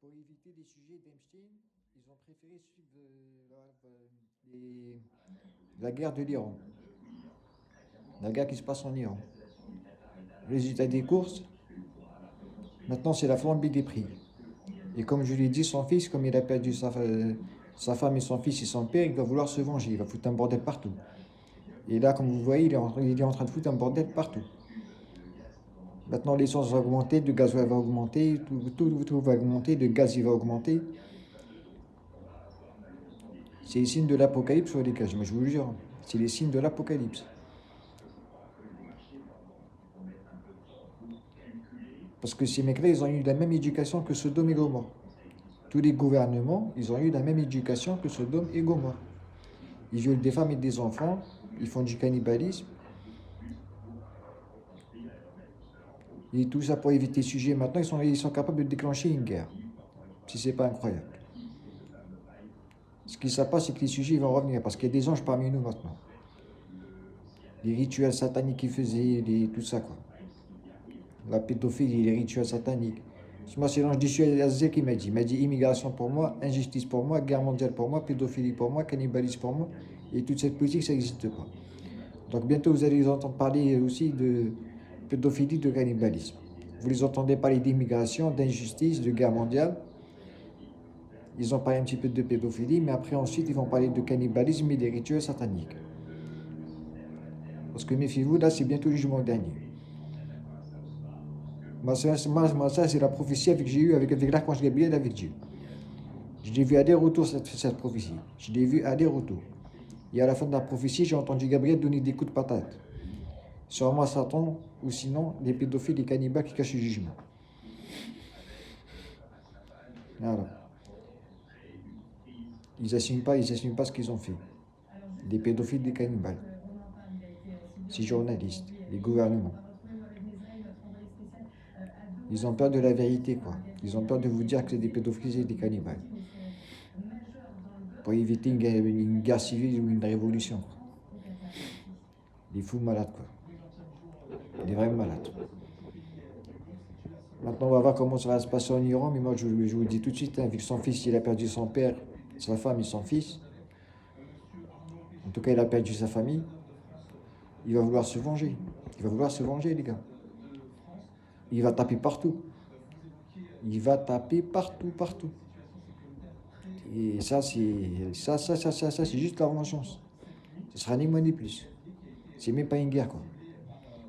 pour éviter les sujets d'Epstein, ils ont préféré suivre la guerre de l'Iran, la guerre qui se passe en Iran. Résultat des courses, maintenant c'est la flambée des prix. Et comme je l'ai dit, son fils, comme il a perdu sa femme et son fils et son père, il va vouloir se venger, il va foutre un bordel partout. Et là, comme vous voyez, il est en train de foutre un bordel partout. Maintenant, l'essence va augmenter, le gasoil va augmenter, tout va augmenter, le gaz il va augmenter. C'est les signes de l'apocalypse sur les cages, mais je vous le jure, c'est les signes de l'apocalypse. Parce que ces mecs-là, ils ont eu la même éducation que Sodome et Gomorrhe. Tous les gouvernements, ils ont eu la même éducation que Sodome et Gomorrhe. Ils violent des femmes et des enfants, ils font du cannibalisme. Et tout ça pour éviter ce sujet. Maintenant, ils sont capables de déclencher une guerre. Si c'est pas incroyable. Ce qui se passe, c'est que les sujets vont revenir, parce qu'il y a des anges parmi nous maintenant. Les rituels sataniques qu'ils faisaient, tout ça, quoi. La pédophilie, les rituels sataniques. Moi, c'est l'ange déchu Azazel qui m'a dit. Il m'a dit immigration pour moi, injustice pour moi, guerre mondiale pour moi, pédophilie pour moi, cannibalisme pour moi. Et toute cette politique, ça n'existe pas. Donc bientôt, vous allez les entendre parler aussi de pédophilie, de cannibalisme. Vous les entendez parler d'immigration, d'injustice, de guerre mondiale. Ils ont parlé un petit peu de pédophilie, mais après, ensuite, ils vont parler de cannibalisme et des rituels sataniques. Parce que méfiez-vous, là, c'est bientôt le jugement dernier. Moi, ça, c'est la prophétie que j'ai eue avec l'archange Gabriel, avec Dieu. Je l'ai vu aller-retour, cette prophétie. Je l'ai vu aller-retour. Et à la fin de la prophétie, j'ai entendu Gabriel donner des coups de patate. Sûrement Satan, ou sinon, les pédophiles, les cannibales qui cachent le jugement. Voilà. Ils n'assument pas ce qu'ils ont fait. Les pédophiles, les cannibales. Ces journalistes, les gouvernements. Ils ont peur de la vérité, quoi. Ils ont peur de vous dire que c'est des pédophiles et des cannibales. Pour éviter une guerre civile ou une révolution, quoi. Les fous malades, quoi. Les vrais malades. Maintenant, on va voir comment ça va se passer en Iran, mais moi, je vous le dis tout de suite, hein, vu que son fils, il a perdu son père, sa femme et son fils. En tout cas, il a perdu sa famille. Il va vouloir se venger. Il va vouloir se venger, les gars. Il va taper partout. Il va taper partout, partout. Et ça, c'est juste la vengeance. Ce sera ni moins ni plus. C'est même pas une guerre, quoi.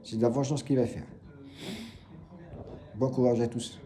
C'est de la vengeance qu'il va faire. Bon courage à tous.